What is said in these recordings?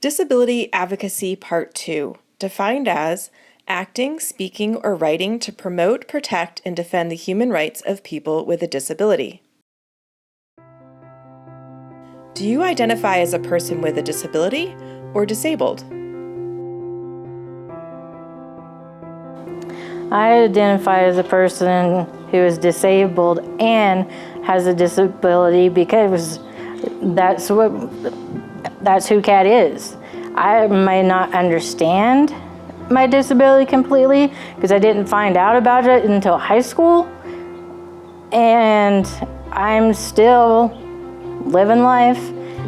Disability Advocacy Part 2, defined as acting, speaking, or writing to promote, protect, and defend the human rights of people with a disability. Do you identify as a person with a disability or disabled? I identify as a person who is disabled and has a disability because that's who Kat is. I may not understand my disability completely because I didn't find out about it until high school, and I'm still living life,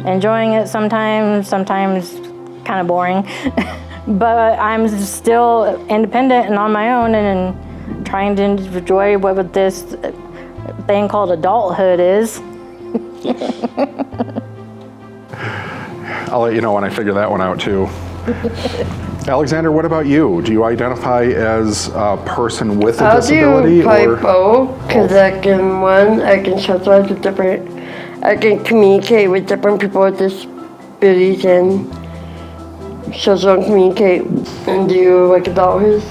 enjoying it sometimes kind of boring, but I'm still independent and on my own and trying to enjoy what this thing called adulthood is. I'll let you know when I figure that one out too. Alexander, what about you? Do you identify as a person with a disability? I'll do both, because I can socialize with I can communicate with different people with disabilities and social and communicate. And do you like adulthood?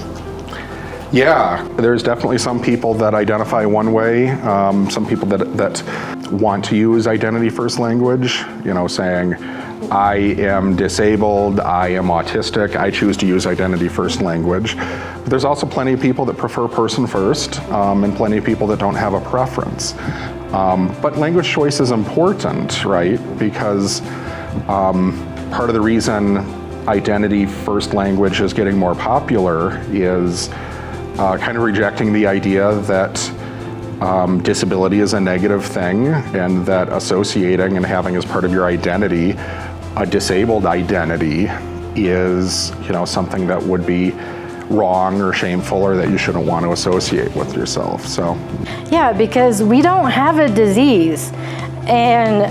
Yeah, there's definitely some people that identify one way, some people that want to use identity first language, saying, I am disabled, I am autistic, I choose to use identity first language. But there's also plenty of people that prefer person first, and plenty of people that don't have a preference. But language choice is important, right? Because part of the reason identity first language is getting more popular is kind of rejecting the idea that disability is a negative thing, and that associating and having as part of your identity a disabled identity is, something that would be wrong or shameful or that you shouldn't want to associate with yourself. So yeah, because we don't have a disease, and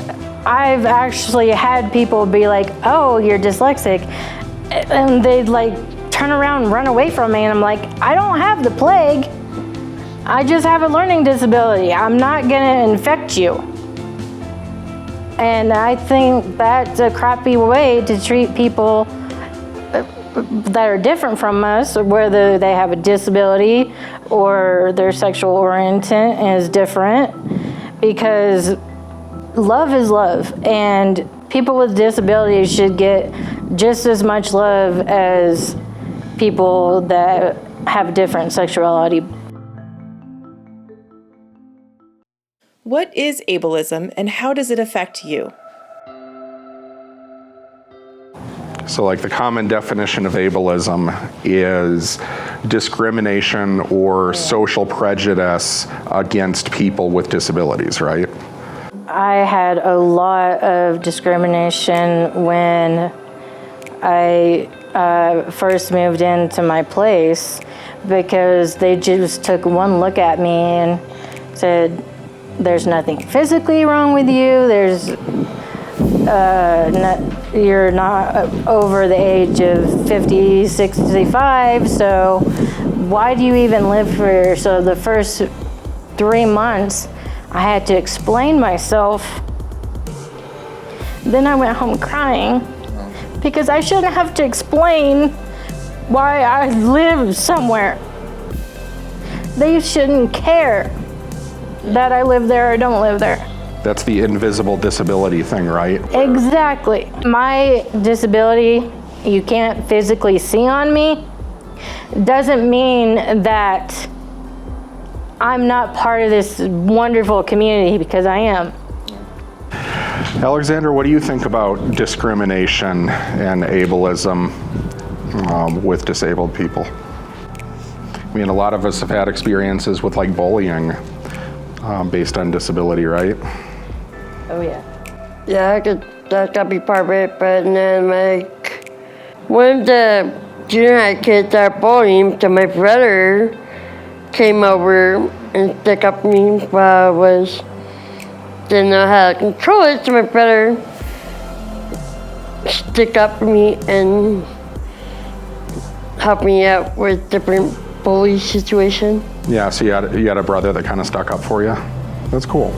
I've actually had people be like, oh, you're dyslexic, and they'd turn around and run away from me, and I'm like, I don't have the plague, I just have a learning disability. I'm not gonna infect you. And I think that's a crappy way to treat people that are different from us, whether they have a disability or their sexual orientation is different, because love is love, and people with disabilities should get just as much love as people that have different sexuality. What is ableism and how does it affect you? So the common definition of ableism is discrimination or social prejudice against people with disabilities, right? I had a lot of discrimination when I first moved into my place, because they just took one look at me and said, there's nothing physically wrong with you, you're not over the age of 50, 65, so why do you even live here? So the first 3 months, I had to explain myself. Then I went home crying, because I shouldn't have to explain why I live somewhere. They shouldn't care that I live there or don't live there. That's the invisible disability thing, right? Exactly. My disability, you can't physically see on me, doesn't mean that I'm not part of this wonderful community, because I am. Alexander, what do you think about discrimination and ableism with disabled people? I mean, a lot of us have had experiences with bullying based on disability, right? Oh yeah. Yeah, that could be part of it, but then one of the junior high kids that bullied me, my brother came over and stuck up me while I didn't know how to control it, so my brother stick up for me and help me out with different bully situation. Yeah, so you had a brother that kind of stuck up for you? That's cool.